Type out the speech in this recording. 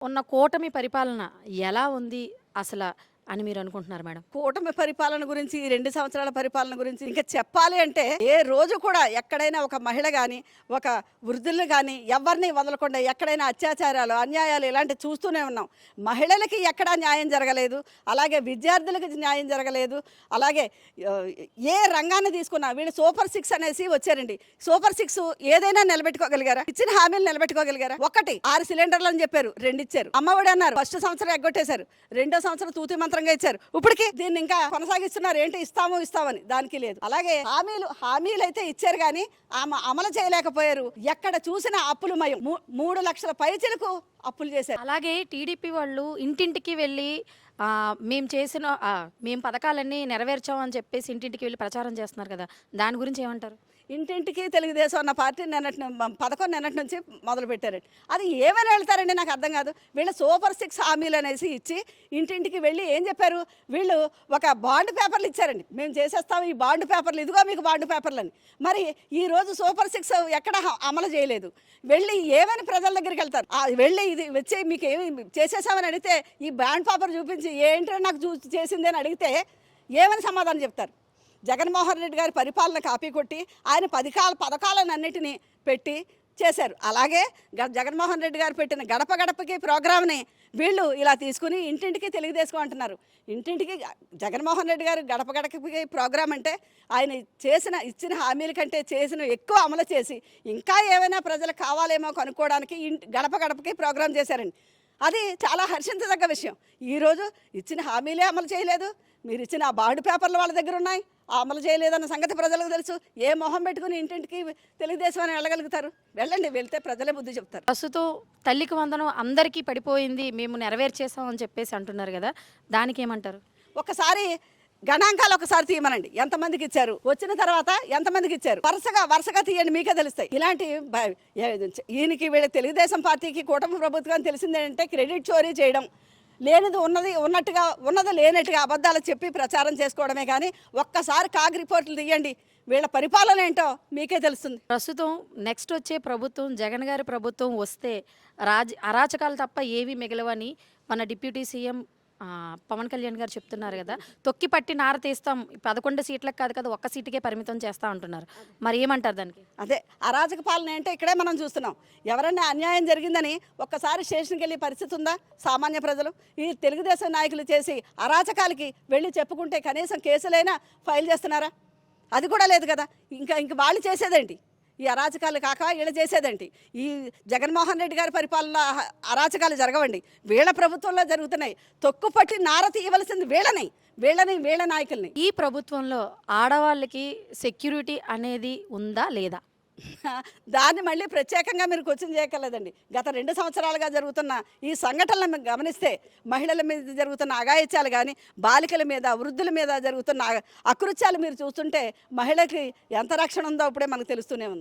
ఉన్న కూటమి పరిపాలన ఎలా ఉంది అసల అని మీరు అనుకుంటున్నారు మేడం? కూటమి పరిపాలన గురించి, ఈ 2 సంవత్సరాల పరిపాలన గురించి ఇంకా చెప్పాలి అంటే, ఏ రోజు కూడా ఎక్కడైనా ఒక మహిళ గాని, ఒక వృద్ధుల్ని గాని ఎవరిని వదలకుండా ఎక్కడైనా అత్యాచారాలు, అన్యాయాలు ఇలాంటివి చూస్తూనే ఉన్నాం. మహిళలకి ఎక్కడా న్యాయం జరగలేదు. అలాగే విద్యార్థులకి న్యాయం జరగలేదు. అలాగే ఏ రంగాన్ని తీసుకున్నా వీళ్ళు సూపర్ 6 అనేసి వచ్చారండి. సూపర్ 6 ఏదైనా నిలబెట్టుకోగలిగారా? ఇచ్చిన హామీలు నిలబెట్టుకోగలిగారా? 6 సిలిండర్లు అని చెప్పారు, 2 ఇచ్చారు. అమ్మఒడి అన్నారు, ఫస్ట్ సంవత్సరం ఎగ్గొట్టేశారు. 2వ సంవత్సరం తూతి మంత్రంగా ఇచ్చారు. ఇప్పటికి దీన్ని ఇంకా కొనసాగిస్తున్నారు. ఏంటి ఇస్తామని దానికి లేదు. అలాగే హామీలు అయితే ఇచ్చారు కానీ అమలు చేయలేకపోయారు. ఎక్కడ చూసినా అప్పులమయం. 3 లక్షల పైచలకు అప్పులు చేశారు. అలాగే టీడీపీ వాళ్ళు ఇంటింటికి వెళ్ళి మేము పథకాలన్నీ నెరవేర్చామని చెప్పేసి ఇంటింటికి వెళ్ళి ప్రచారం చేస్తున్నారు కదా, దాని గురించి ఏమంటారు? ఇంటింటికి తెలుగుదేశం అన్న పార్టీ పథకం నిన్నటి నుంచి మొదలు పెట్టారండి. అది ఏమని వెళ్తారండి నాకు అర్థం కాదు. వీళ్ళు సూపర్ 6 హామీలు అనేసి ఇచ్చి ఇంటింటికి వెళ్ళి ఏం చెప్పారు? వీళ్ళు ఒక బాండ్ పేపర్లు ఇచ్చారండి. మేము చేసేస్తాము ఈ బాండ్ పేపర్లు, ఇదిగో మీకు బాండ్ పేపర్లు అని. మరి ఈరోజు సూపర్ 6 ఎక్కడ అమలు చేయలేదు. వెళ్ళి ఏమని ప్రజల దగ్గరికి వెళ్తారు? వెళ్ళి ఇది వచ్చి మీకు ఏమి చేసేసామని అడిగితే ఈ బాండ్ పేపర్ చూపించి ఏంటో నాకు చేసింది అని అడిగితే ఏమని సమాధానం చెప్తారు? జగన్మోహన్ రెడ్డి గారి పరిపాలన కాపీ కొట్టి ఆయన పథకాలన్నిటినీ పెట్టి చేశారు. అలాగే జగన్మోహన్ రెడ్డి గారు పెట్టిన గడప గడపకి ప్రోగ్రామ్ని వీళ్ళు ఇలా తీసుకుని ఇంటింటికి తెలుగుదేశం అంటున్నారు. ఇంటింటికి జగన్మోహన్ రెడ్డి గారు గడప గడపకి ప్రోగ్రాం అంటే ఆయన ఇచ్చిన హామీల కంటే చేసిన ఎక్కువ అమలు చేసి ఇంకా ఏమైనా ప్రజలకు కావాలేమో కనుక్కోవడానికి గడప గడపకి ప్రోగ్రాం చేశారండి. అది చాలా హర్షించదగ్గ విషయం. ఈరోజు ఇచ్చిన హామీలే అమలు చేయలేదు. మీరు ఇచ్చిన ఆ బాండ్ పేపర్లు వాళ్ళ దగ్గర ఉన్నాయి, అమలు చేయలేదన్న సంగతి ప్రజలకు తెలుసు. ఏ మొహం పెట్టుకుని ఇంటింటికి తెలుగుదేశం అని వెళ్ళగలుగుతారు? వెళ్ళండి, వెళ్తే ప్రజలే బుద్ధి చెప్తారు. ప్రస్తుతం తల్లికి వందనం అందరికీ పడిపోయింది, మేము నెరవేర్చేసామని చెప్పేసి అంటున్నారు కదా, దానికి ఏమంటారు? ఒకసారి గణాంకాలు ఒకసారి తీయమనండి. ఎంతమందికి ఇచ్చారు, వచ్చిన తర్వాత ఎంతమందికి ఇచ్చారు, వరుసగా తీయండి, మీకే తెలుస్తాయి. ఇలాంటి ఈయనకి వీళ్ళ తెలుగుదేశం పార్టీకి కూటమి ప్రభుత్వం తెలిసిందేంటంటే క్రెడిట్ చోరీ చేయడం, లేనిది ఉన్నట్టుగా ఉన్నది లేనట్టుగా అబద్ధాలు చెప్పి ప్రచారం చేసుకోవడమే. కానీ ఒక్కసారి కాగ్ రిపోర్టులు తీయండి, వీళ్ళ పరిపాలన ఏంటో మీకే తెలుస్తుంది. ప్రస్తుతం నెక్స్ట్ వచ్చే ప్రభుత్వం, జగన్ గారి ప్రభుత్వం వస్తే అరాచకాలు తప్ప ఏవి మిగలవని మన డిప్యూటీ సీఎం పవన్ కళ్యాణ్ గారు చెప్తున్నారు కదా. తొక్కి పట్టి నార తీస్తాం, 11 సీట్లకు కాదు కదా, 1 సీటుకే పరిమితం చేస్తా అంటున్నారు. మరి ఏమంటారు దానికి? అదే అరాచక పాలన అంటే ఇక్కడే మనం చూస్తున్నాం. ఎవరైనా అన్యాయం జరిగిందని ఒక్కసారి స్టేషన్కి వెళ్ళే పరిస్థితి ఉందా సామాన్య ప్రజలు? ఈ తెలుగుదేశం నాయకులు చేసి అరాచకాలకి వెళ్ళి చెప్పుకుంటే కనీసం కేసులైనా ఫైల్ చేస్తున్నారా? అది కూడా లేదు కదా. ఇంక వాళ్ళు చేసేదేంటి? ఈ అరాచకాలు కాక వీళ్ళు చేసేదేంటి? ఈ జగన్మోహన్ రెడ్డి గారి పరిపాలన అరాచకాలు జరగవండి, వీళ్ళ ప్రభుత్వంలో జరుగుతున్నాయి. తొక్కుపట్టి నార తీయవలసింది వీళ్ళ నాయకుల్ని. ఈ ప్రభుత్వంలో ఆడవాళ్ళకి సెక్యూరిటీ అనేది ఉందా లేదా? దాన్ని మళ్ళీ ప్రత్యేకంగా మీరు క్వశ్చన్ చేయక్కర్లేదండి. గత 2 సంవత్సరాలుగా జరుగుతున్న ఈ సంఘటనలను గమనిస్తే మహిళల మీద జరుగుతున్న అఘాయిత్యాలు కానీ, బాలికల మీద, వృద్ధుల మీద జరుగుతున్న అకృత్యాలు మీరు చూస్తుంటే మహిళకి ఎంత రక్షణ ఉందో అప్పుడే మనకు తెలుస్తూనే ఉంది.